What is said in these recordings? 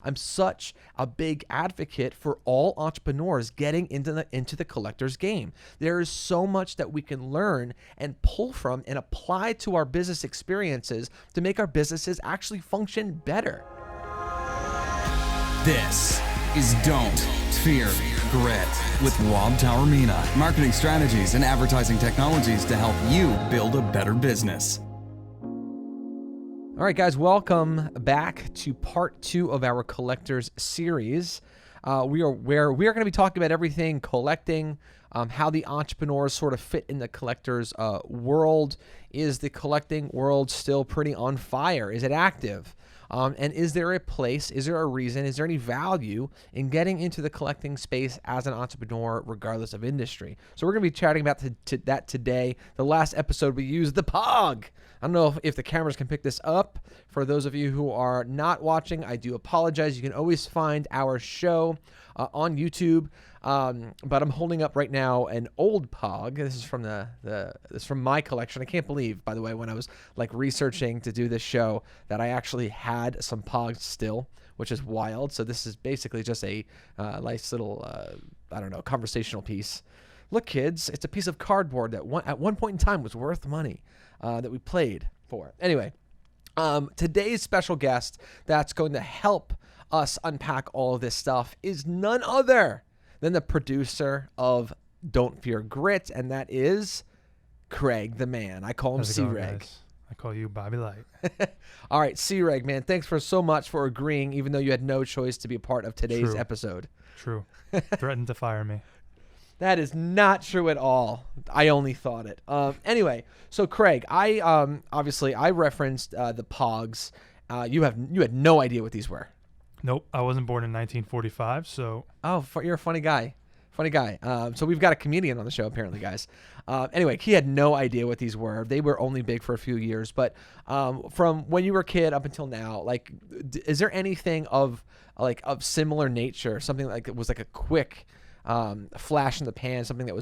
I'm such a big advocate for all entrepreneurs getting into the collector's game. There is so much that we can learn and pull from and apply to our business experiences to make our businesses actually function better. This is Don't Fear Grit with Rob Taormina. Marketing strategies and advertising technologies to help you build a better business. All right, guys, welcome back to part 2 of our Collectors series. We are going to be talking about everything collecting, how the entrepreneurs sort of fit in the collectors world. Is the collecting world still pretty on fire? Is it active? And is there a place, is there a reason, is there any value in getting into the collecting space as an entrepreneur, regardless of industry? So we're going to be chatting about that today. The last episode, we used the POG. I don't know if the cameras can pick this up. For those of you who are not watching, I do apologize. You can always find our show on YouTube. But I'm holding up right now an old POG. This is from this is from my collection. I can't believe, by the way, when I was like researching to do this show, that I actually had some POGs still, which is wild. So this is basically just a nice little, I don't know, conversational piece. Look, kids, it's a piece of cardboard that at one point in time was worth money that we played for. Anyway, today's special guest that's going to help us unpack all of this stuff is none other than the producer of Don't Fear Grit, and that is Craig the Man. I call him C-Reg. I call you Bobby Light. All right, C-Reg, man, thanks so much for agreeing, even though you had no choice to be a part of today's episode. True. Threatened to fire me. That is not true at all. I only thought it. Anyway, so Craig, I obviously I referenced the POGs. You had no idea what these were. Nope, I wasn't born in 1945, so... Oh, you're a funny guy. So we've got a comedian on the show, apparently, guys. Anyway, he had no idea what these were. They were only big for a few years. But from when you were a kid up until now, like, is there anything of similar nature, something like it was like a quick flash in the pan, something that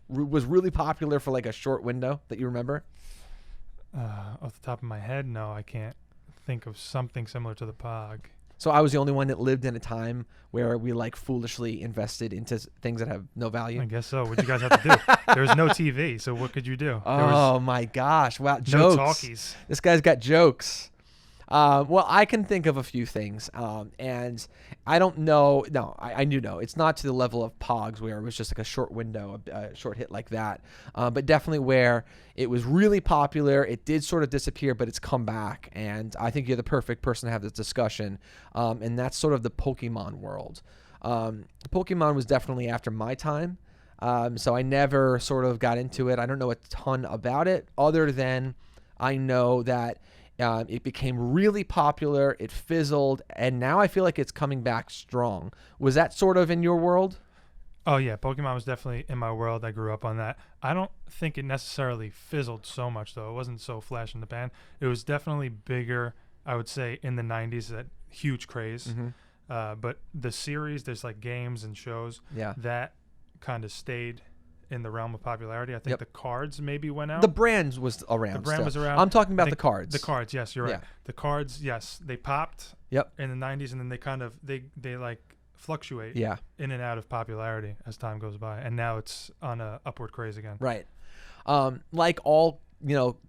was really popular for like a short window that you remember? Off the top of my head, no, I can't think of something similar to the POG. So I was the only one that lived in a time where we like foolishly invested into things that have no value. I guess so. What'd you guys have to do? There was no TV, so what could you do? Oh my gosh! Wow, jokes. No talkies. This guy's got jokes. Well, I can think of a few things, and I don't know. No, I do know. It's not to the level of POGs where it was just like a short window, a short hit like that, but definitely where it was really popular. It did sort of disappear, but it's come back, and I think you're the perfect person to have this discussion, and that's sort of the Pokemon world. Pokemon was definitely after my time, so I never sort of got into it. I don't know a ton about it, other than I know that it became really popular, it fizzled, and now I feel like it's coming back strong. Was that sort of in your world? Oh, yeah. Pokemon was definitely in my world. I grew up on that. I don't think it necessarily fizzled so much, though. It wasn't so flash in the pan. It was definitely bigger, I would say, in the 90s, that huge craze. Mm-hmm. But the series, there's like games and shows that kind of stayed in the realm of popularity. I think the cards maybe went out. The brand was around. The brand was around. I'm talking about the cards. The cards, yes, you're right. The cards, yes, they popped in the 90s, and then they kind of they like fluctuate in and out of popularity as time goes by, and now it's on a upward craze again. Right. Like all,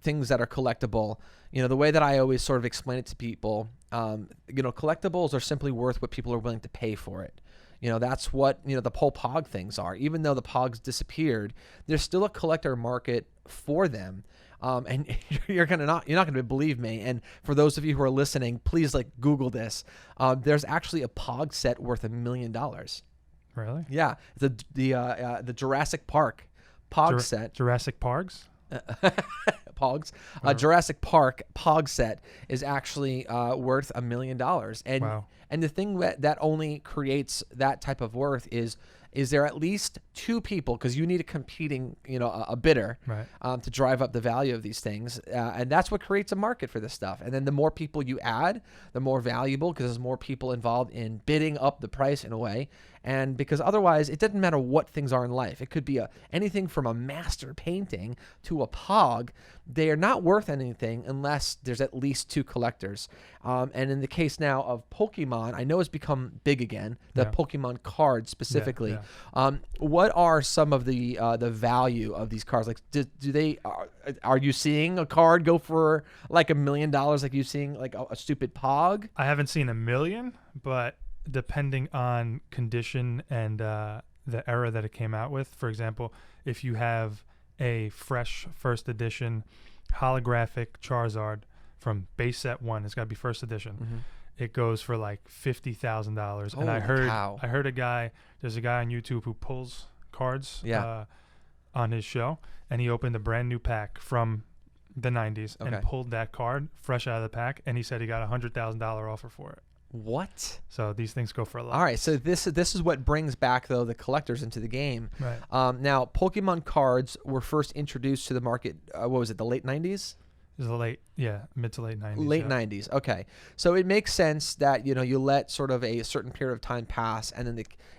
things that are collectible, the way that I always sort of explain it to people, collectibles are simply worth what people are willing to pay for it. That's what, the whole POG things are. Even though the POGs disappeared, there's still a collector market for them. And you're not gonna believe me. And for those of you who are listening, please Google this. There's actually a POG set worth $1 million. Really? Yeah. The Jurassic Park POG set. Jurassic Parks? POGs. Jurassic Park POG set is actually worth $1 million. And wow. And the thing that only creates that type of worth is is there at least two people, because you need a competing, a bidder, Right. to drive up the value of these things. And that's what creates a market for this stuff. And then the more people you add, the more valuable, because there's more people involved in bidding up the price in a way. And because otherwise, it doesn't matter what things are in life. It could be anything from a master painting to a POG. They are not worth anything unless there's at least two collectors. And in the case now of Pokemon, I know it's become big again, the Pokemon cards specifically. What are some of the value of these cards? Like, do they, are you seeing a card go for like $1 million, like you seeing like a stupid POG? I haven't seen $1 million, but depending on condition and the era that it came out with. For example, if you have a fresh first edition holographic Charizard from base set 1, it's got to be first edition. It goes for like $50,000. And I heard there's a guy on YouTube who pulls cards on his show, and he opened a brand new pack from the 90s and pulled that card fresh out of the pack, and he said he got a $100,000 offer for it. What? So these things go for a lot. All right, so this is what brings back though the collectors into the game. Right. Now, Pokemon cards were first introduced to the market. What was it? The late 90s? It was mid to late 90s. Late 90s. Okay, so it makes sense that you let sort of a certain period of time pass, and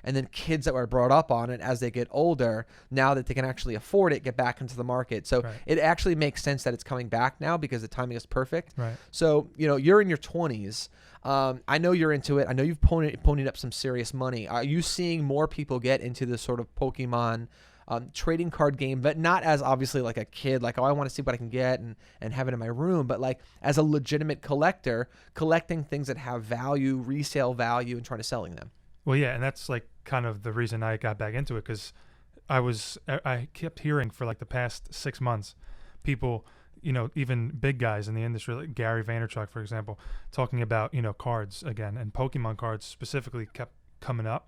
then kids that were brought up on it as they get older, now that they can actually afford it, get back into the market. So it actually makes sense that it's coming back now because the timing is perfect. Right. So you're in your 20s. I know you're into it. I know you've ponied up some serious money. Are you seeing more people get into this sort of Pokemon trading card game, but not as obviously like a kid, like, oh, I want to see what I can get and have it in my room, but like as a legitimate collector, collecting things that have value, resale value, and trying to selling them? Well, yeah, and that's like kind of the reason I got back into it, because I kept hearing for like the past 6 months, people, even big guys in the industry, like Gary Vaynerchuk, for example, talking about, cards again, and Pokemon cards specifically kept coming up.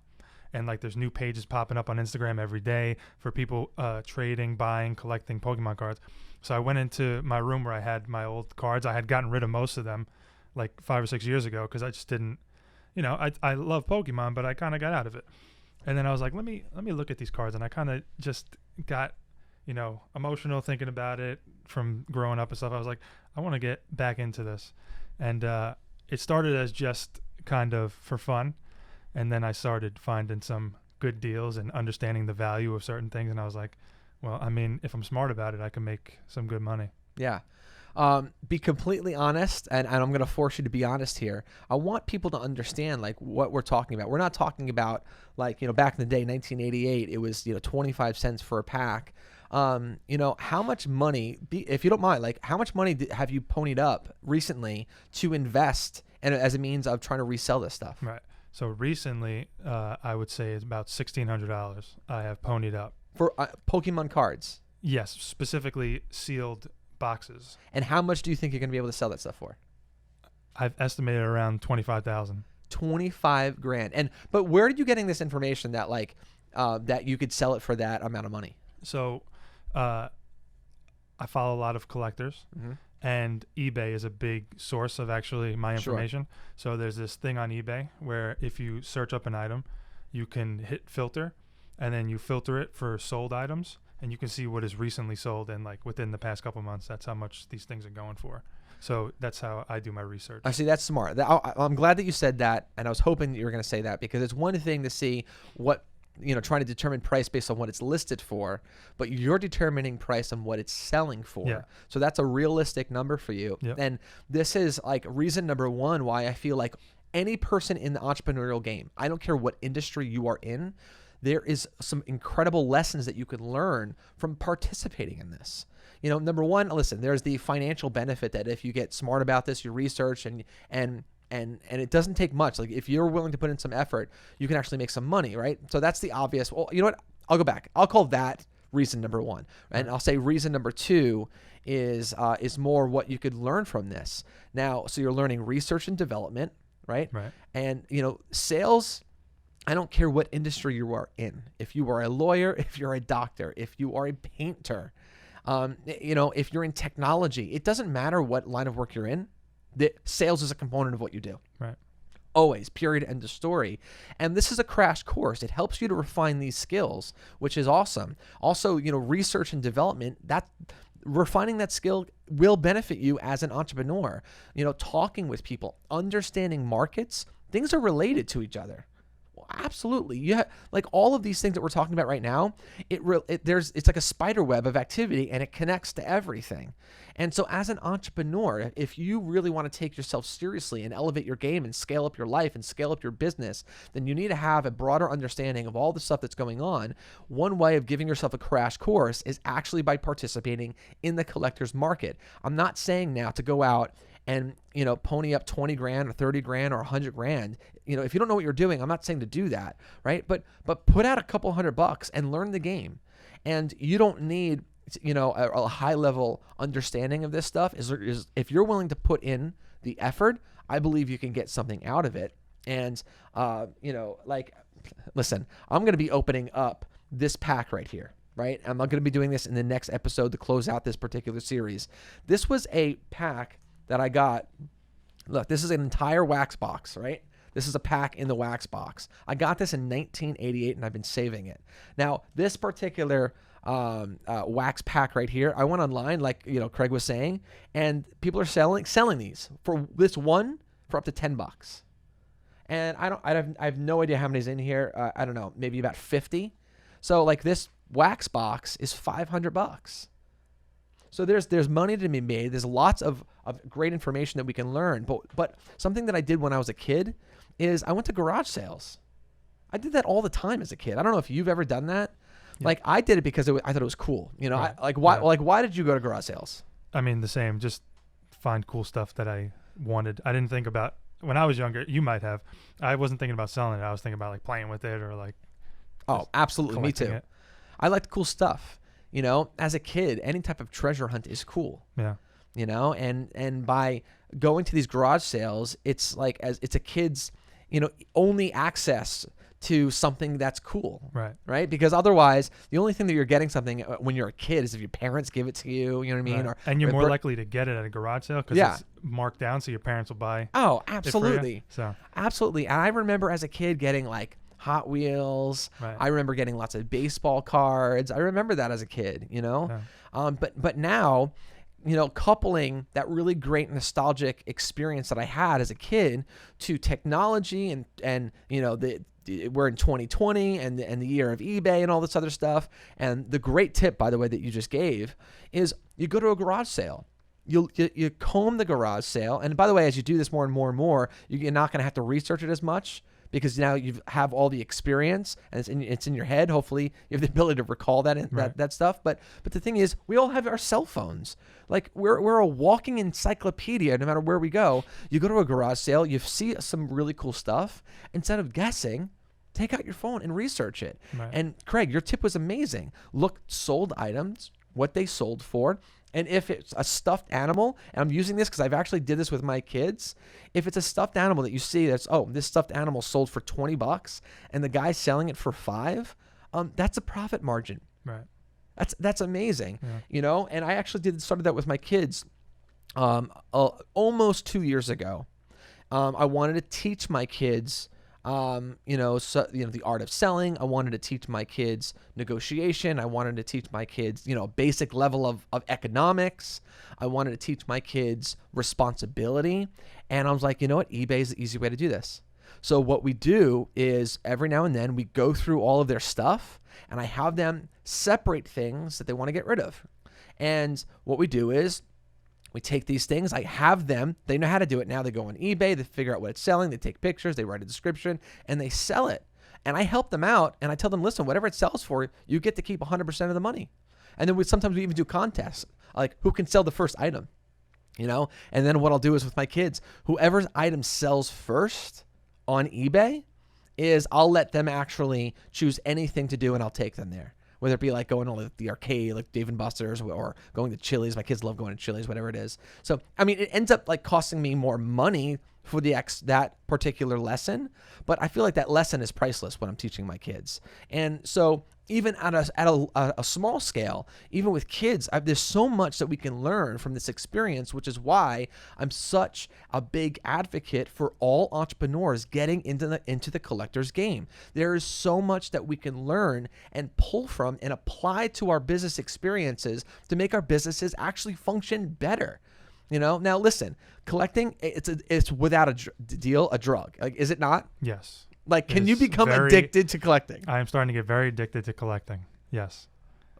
And like there's new pages popping up on Instagram every day for people trading, buying, collecting Pokemon cards. So I went into my room where I had my old cards. I had gotten rid of most of them like 5 or 6 years ago because I just didn't, I love Pokemon, but I kind of got out of it. And then I was like, let me look at these cards. And I kind of just got, emotional thinking about it from growing up and stuff. I was like, I want to get back into this. And it started as just kind of for fun. And then I started finding some good deals and understanding the value of certain things. And I was like, well, I mean, if I'm smart about it, I can make some good money. Yeah. Be completely honest, and I'm going to force you to be honest here. I want people to understand like what we're talking about. We're not talking about like, back in the day, 1988, it was, 25 cents for a pack. How much money, if you don't mind, like how much money have you ponied up recently to invest and as a means of trying to resell this stuff? Right. So recently, I would say it's about $1,600 I have ponied up. For Pokemon cards? Yes, specifically sealed boxes. And how much do you think you're going to be able to sell that stuff for? I've estimated around $25,000. $25,000. But where are you getting this information that like that you could sell it for that amount of money? So I follow a lot of collectors. Mm-hmm. And eBay is a big source of actually my information. Sure. So there's this thing on eBay where if you search up an item, you can hit filter, and then you filter it for sold items, and you can see what is recently sold and like within the past couple months. That's how much these things are going for. So that's how I do my research. I see. That's smart. I'm glad that you said that, and I was hoping that you were going to say that, because it's one thing to see what trying to determine price based on what it's listed for, but you're determining price on what it's selling for. Yeah. So that's a realistic number for you. Yep. And this is like reason number one why I feel like any person in the entrepreneurial game, I don't care what industry you are in, there is some incredible lessons that you can learn from participating in this. Number one, listen, there's the financial benefit that if you get smart about this, you research and it doesn't take much. Like if you're willing to put in some effort, you can actually make some money, right? So that's the obvious. Well, you know what? I'll go back. I'll call that reason number one, and I'll say reason number two is more what you could learn from this. Now, so you're learning research and development, right? Right. And sales. I don't care what industry you are in. If you are a lawyer, if you're a doctor, if you are a painter, if you're in technology, it doesn't matter what line of work you're in. The sales is a component of what you do. Right. Always, period, end of story. And this is a crash course. It helps you to refine these skills, which is awesome. Also, research and development, that refining that skill will benefit you as an entrepreneur. Talking with people, understanding markets, things are related to each other. Well, absolutely. Like all of these things that we're talking about right now, it's like a spider web of activity, and it connects to everything. And so as an entrepreneur, if you really want to take yourself seriously and elevate your game and scale up your life and scale up your business, then you need to have a broader understanding of all the stuff that's going on. One way of giving yourself a crash course is actually by participating in the collector's market. I'm not saying now to go out and, pony up 20 grand or 30 grand or 100 grand. If you don't know what you're doing, I'm not saying to do that, right? But put out a couple $100 and learn the game. And you don't need a high level understanding of this stuff. Is if you're willing to put in the effort, I believe you can get something out of it. And, listen, I'm going to be opening up this pack right here, right? I'm not going to be doing this in the next episode to close out this particular series. This was a pack that I got. Look, this is an entire wax box, right? This is a pack in the wax box. I got this in 1988 and I've been saving it. Now, this particular wax pack right here, I went online, like Craig was saying, and people are selling these for this one for up to $10. And I have no idea how many's in here. I don't know, maybe about 50. So like this wax box is $500. So there's money to be made. There's lots of great information that we can learn. But something that I did when I was a kid is I went to garage sales. I did that all the time as a kid. I don't know if you've ever done that. Yeah. Like I did it because I thought it was cool. Right. Why did you go to garage sales? I mean, the same. Just find cool stuff that I wanted. I didn't think about when I was younger. You might have. I wasn't thinking about selling it. I was thinking about like playing with it or like. Oh, absolutely. Me too. I liked cool stuff. As a kid, any type of treasure hunt is cool. Yeah. And by going to these garage sales, it's like it's a kid's, only access to something that's cool. Right. Because otherwise, the only thing that you're getting something when you're a kid is if your parents give it to you. You know what I mean? Right. And you're more likely to get it at a garage sale because it's marked down, so your parents will buy. Oh, absolutely. So absolutely. And I remember as a kid getting like Hot Wheels. Right. I remember getting lots of baseball cards. I remember that as a kid, Yeah. But now, coupling that really great nostalgic experience that I had as a kid to technology and we're in 2020 and the year of eBay and all this other stuff. And the great tip, by the way, that you just gave is you go to a garage sale. You comb the garage sale. And by the way, as you do this more and more and more, you're not going to have to research it as much because now you have all the experience and it's in your head. Hopefully you have the ability to recall that stuff. But the thing is, we all have our cell phones. Like we're a walking encyclopedia no matter where we go. You go to a garage sale, you see some really cool stuff. Instead of guessing, take out your phone and research it. Right. And Craig, your tip was amazing. Look, sold items, what they sold for. And if it's a stuffed animal, and I'm using this because I've actually did this with my kids, if it's a stuffed animal that you see that's, this stuffed animal sold for $20 and the guy's selling it for $5, that's a profit margin. Right. That's amazing. Yeah. And I actually started that with my kids almost 2 years ago. I wanted to teach my kids the art of selling. I wanted to teach my kids negotiation. I wanted to teach my kids, basic level of economics. I wanted to teach my kids responsibility. And I was like, you know what? eBay is the easy way to do this. So what we do is every now and then we go through all of their stuff and I have them separate things that they want to get rid of. And what we do is we take these things, I have them, they know how to do it now. They go on eBay, they figure out what it's selling, they take pictures, they write a description, and they sell it. And I help them out, and I tell them, listen, whatever it sells for, you get to keep 100% of the money. And then sometimes we even do contests, like who can sell the first item, And then what I'll do is with my kids, whoever's item sells first on eBay is I'll let them actually choose anything to do, and I'll take them there. Whether it be like going to the arcade, like Dave & Buster's, or going to Chili's. My kids love going to Chili's, whatever it is. So, I mean, it ends up like costing me more money for that particular lesson, but I feel like that lesson is priceless when I'm teaching my kids. And so even at a small scale, even with kids, there's so much that we can learn from this experience, which is why I'm such a big advocate for all entrepreneurs getting into the collector's game. There is so much that we can learn and pull from and apply to our business experiences to make our businesses actually function better. Now listen, collecting, it's without a drug. Like, is it not? Yes. Like, can you become addicted to collecting? I am starting to get very addicted to collecting. Yes.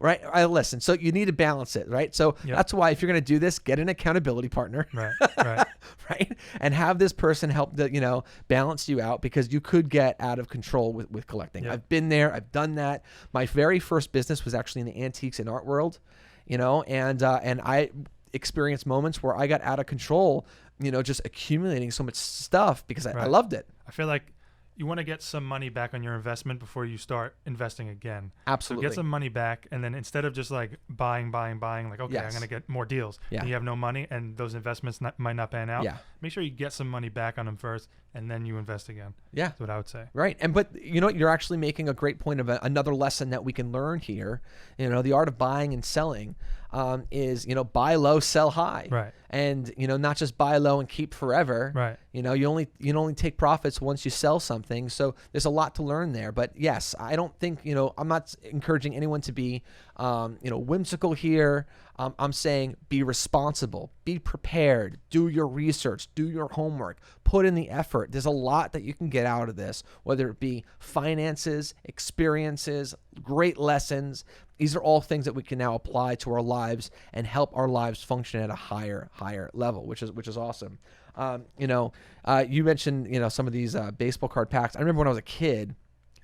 Right. Listen, so you need to balance it, right? So that's why if you're going to do this, get an accountability partner. Right. Right. And have this person help balance you out, because you could get out of control with collecting. Yep. I've been there. I've done that. My very first business was actually in the antiques and art world, and I experienced moments where I got out of control, just accumulating so much stuff because I loved it. I feel like you want to get some money back on your investment before you start investing again. Absolutely. So get some money back, and then instead of just like buying, like, okay, I'm going to get more deals. Yeah. And you have no money and those investments might not pan out. Yeah. Make sure you get some money back on them first, and then you invest again. Yeah. That's what I would say. Right. But you're actually making a great point of another lesson that we can learn here. The art of buying and selling is, buy low, sell high. Right. And, not just buy low and keep forever. Right. You only take profits once you sell something. So there's a lot to learn there. But yes, I don't think, I'm not encouraging anyone to be, whimsical here. I'm saying be responsible, be prepared, do your research, do your homework, put in the effort. There's a lot that you can get out of this, whether it be finances, experiences, great lessons. These are all things that we can now apply to our lives and help our lives function at a higher level, which is awesome. You mentioned, some of these baseball card packs. I remember when I was a kid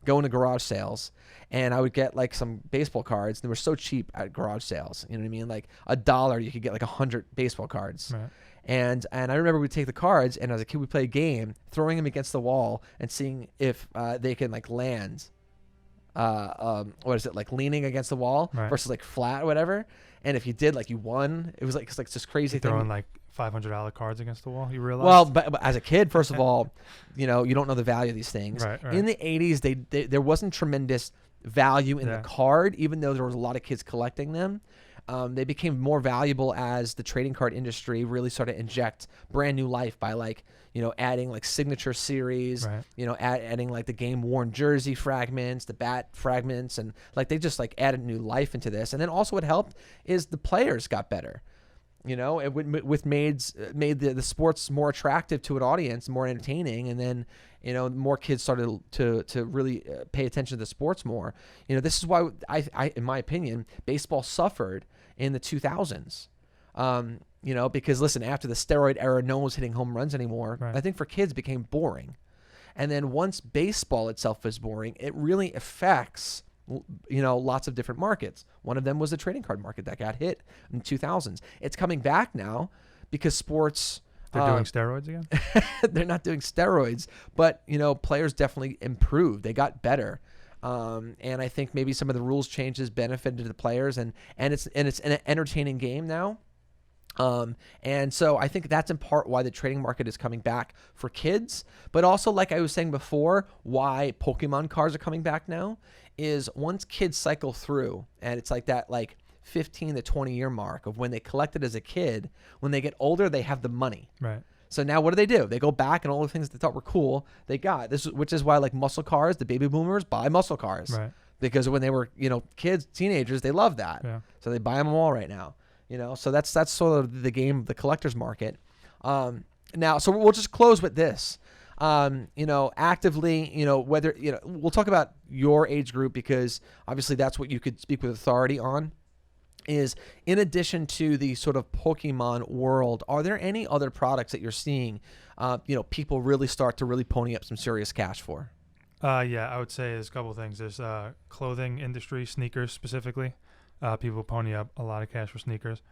going to garage sales, and I would get like some baseball cards. They were so cheap at garage sales. You know what I mean? Like $1, you could get like 100 baseball cards. Right. And I remember we'd take the cards, and as a kid, we'd play a game, throwing them against the wall and seeing if they can like land. What is it, like leaning against the wall versus like flat or whatever. And if you did, like, you won. It was like this crazy thing. Throwing like $500 cards against the wall, you realize? Well, but as a kid, first of all, you don't know the value of these things. Right. In the 80s, there wasn't tremendous value in the card, even though there was a lot of kids collecting them. They became more valuable as the trading card industry really started to inject brand new life by adding like signature series, adding like the game worn jersey fragments, the bat fragments, and like they just like added new life into this. And then also what helped is the players got better. It made the sports more attractive to an audience, more entertaining, and then more kids started to really pay attention to the sports more. This is why I in my opinion, baseball suffered in the 2000s. Because listen, after the steroid era, no one was hitting home runs anymore. Right. I think for kids it became boring, and then once baseball itself is boring, it really affects lots of different markets. One of them was the trading card market that got hit in the 2000s. It's coming back now because sports. They're doing steroids again? They're not doing steroids, but players definitely improved. They got better. And I think maybe some of the rules changes benefited the players, and it's an entertaining game now. And so I think that's in part why the trading market is coming back for kids, but also, like I was saying before, why Pokemon cards are coming back now is once kids cycle through, and it's like that 15 to 20 year mark of when they collected as a kid, when they get older, they have the money. Right. So now what do? They go back, and all the things they thought were cool, they got this, which is why like muscle cars, the baby boomers buy muscle cars, right? Because when they were, kids, teenagers, they love that. Yeah. So they buy them all right now. So that's sort of the game, the collector's market. Now, so we'll just close with this. Actively, whether, we'll talk about your age group because obviously that's what you could speak with authority on. Is in addition to the sort of Pokemon world, are there any other products that you're seeing, people really start to really pony up some serious cash for? Yeah, I would say there's a couple of things. There's clothing industry, sneakers specifically. People pony up a lot of cash for sneakers,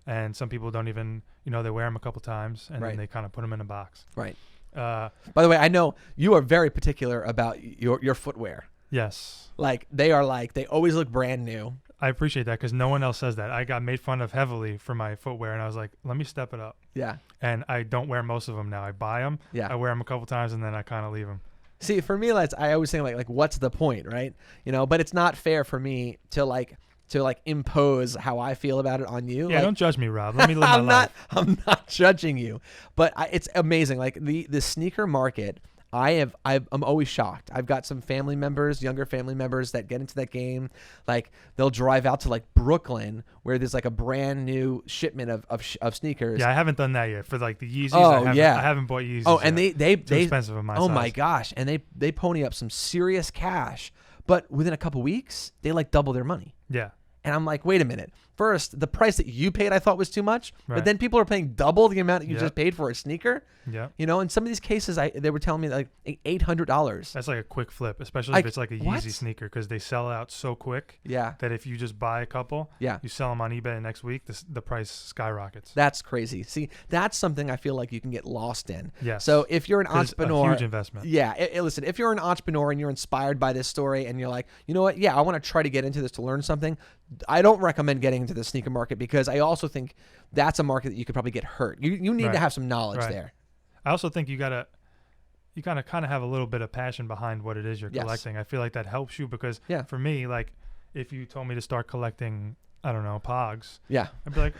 and some people don't even, they wear them a couple times and then they kind of put them in a box. Right. By the way, I know you are very particular about your footwear. Yes. They always look brand new. I appreciate that because no one else says that. I got made fun of heavily for my footwear, and I was like, let me step it up. Yeah. And I don't wear most of them now. I buy them. Yeah. I wear them a couple times, and then I kind of leave them. See, for me, I always think like what's the point, right? But it's not fair for me to impose how I feel about it on you. Yeah, don't judge me, Rob. Let me live my life. I'm not judging you, but it's amazing. Like the sneaker market, I'm always shocked. I've got some family members, younger family members that get into that game. Like they'll drive out to like Brooklyn where there's like a brand new shipment of sneakers. Yeah, I haven't done that yet for like the Yeezys. Oh, I haven't bought Yeezys. Oh, and yet. they Too expensive of my size. my gosh, and they pony up some serious cash, but within a couple weeks they like double their money. Yeah. And I'm like, wait a minute. First, the price that you paid I thought was too much, Right. but then people are paying double the amount that you just paid for a sneaker. Yeah. In some of these cases, they were telling me like $800. That's like a quick flip, especially Like, if it's like a what? Yeezy sneaker because they sell out so quick. Yeah. That if you just buy a couple, Yeah. you sell them on eBay next week, the price skyrockets. That's crazy. See, that's something I feel like you can get lost in. Yes. So if you're an 'Cause it's entrepreneur, a huge investment. Yeah. Listen, if you're an entrepreneur and you're inspired by this story and you're like, you know what? Yeah, I want to try to get into this to learn something. I don't recommend getting into the sneaker market because I also think that's a market that you could probably get hurt. You need to Right. have some knowledge Right. there. I also think you gotta kind of have a little bit of passion behind what it is you're Yes. collecting. I feel like that helps you because Yeah. for me, like if you told me to start collecting, I don't know, POGs, Yeah. I'd be like,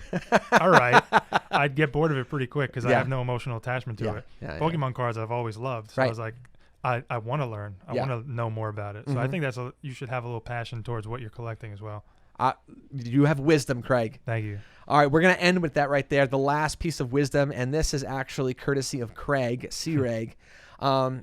all right. I'd get bored of it pretty quick because I Yeah. have no emotional attachment to Yeah. it. Yeah, yeah. Pokemon cards I've always loved, so I Right. was like, I want to learn. I Yeah. want to know more about it. So I Mhm. think you should have a little passion towards what you're collecting as well. You have wisdom, Craig. Thank you. All right, we're going to end with that right there. The last piece of wisdom, and this is actually courtesy of Craig, C-Reg,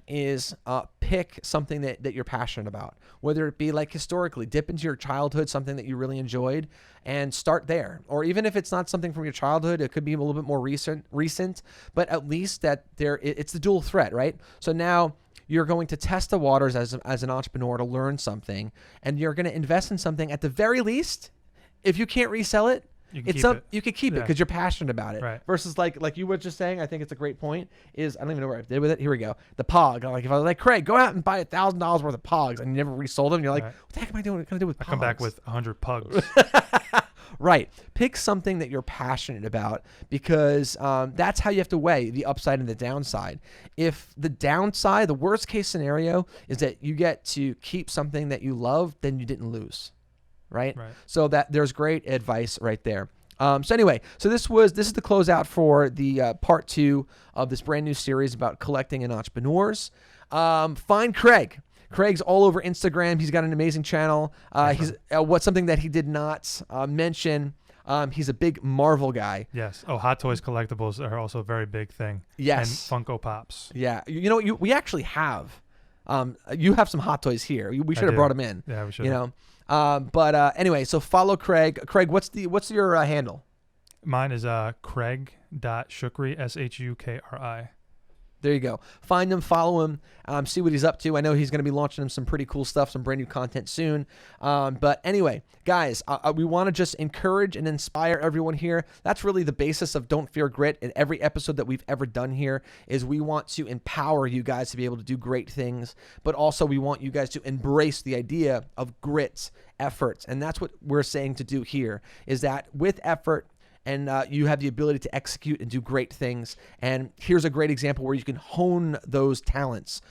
is pick something that you're passionate about, whether it be like historically, dip into your childhood, something that you really enjoyed, and start there. Or even if it's not something from your childhood, it could be a little bit more recent, but at least that it's the dual threat, right? So now you're going to test the waters as an entrepreneur to learn something, and you're going to invest in something at the very least. If you can't resell it, You can keep it. you could keep it Yeah. because you're passionate about it. Right. Versus like you were just saying, I think it's a great point. Is I don't even know where I did with it. Here we go. The POG. Like if I was like, Craig, go out and buy $1,000 worth of POGs, and you never resold them, you're like, Right. what the heck am I doing? What can I do with POGs? I come back with 100 pugs. Right. Pick something that you're passionate about because that's how you have to weigh the upside and the downside. If the downside, the worst case scenario is that you get to keep something that you love, then you didn't lose. Right? Right. So that there's great advice right there. So anyway, this is the closeout for the part 2 of this brand new series about collecting and entrepreneurs. Find Craig. Craig's all over Instagram. He's got an amazing channel. He's what's something that he did not mention. He's a big Marvel guy. Yes. Oh, Hot Toys collectibles are also a very big thing. Yes. And Funko Pops. Yeah. We actually have. You have some Hot Toys here. We should have do. brought them in. Yeah, we should. But anyway, so follow Craig. Craig, what's your handle? Mine is Craig.Shukri, Shukri. There you go. Find him, follow him, see what he's up to. I know he's going to be launching some pretty cool stuff, some brand new content soon. But anyway, guys, we want to just encourage and inspire everyone here. That's really the basis of Don't Fear Grit. In every episode that we've ever done here is we want to empower you guys to be able to do great things, but also we want you guys to embrace the idea of grit, efforts. And that's what we're saying to do here is that with effort, and you have the ability to execute and do great things. And here's a great example where you can hone those talents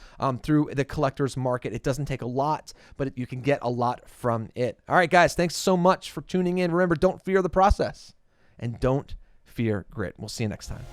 through the collector's market. It doesn't take a lot, but you can get a lot from it. All right, guys, thanks so much for tuning in. Remember, don't fear the process and don't fear grit. We'll see you next time.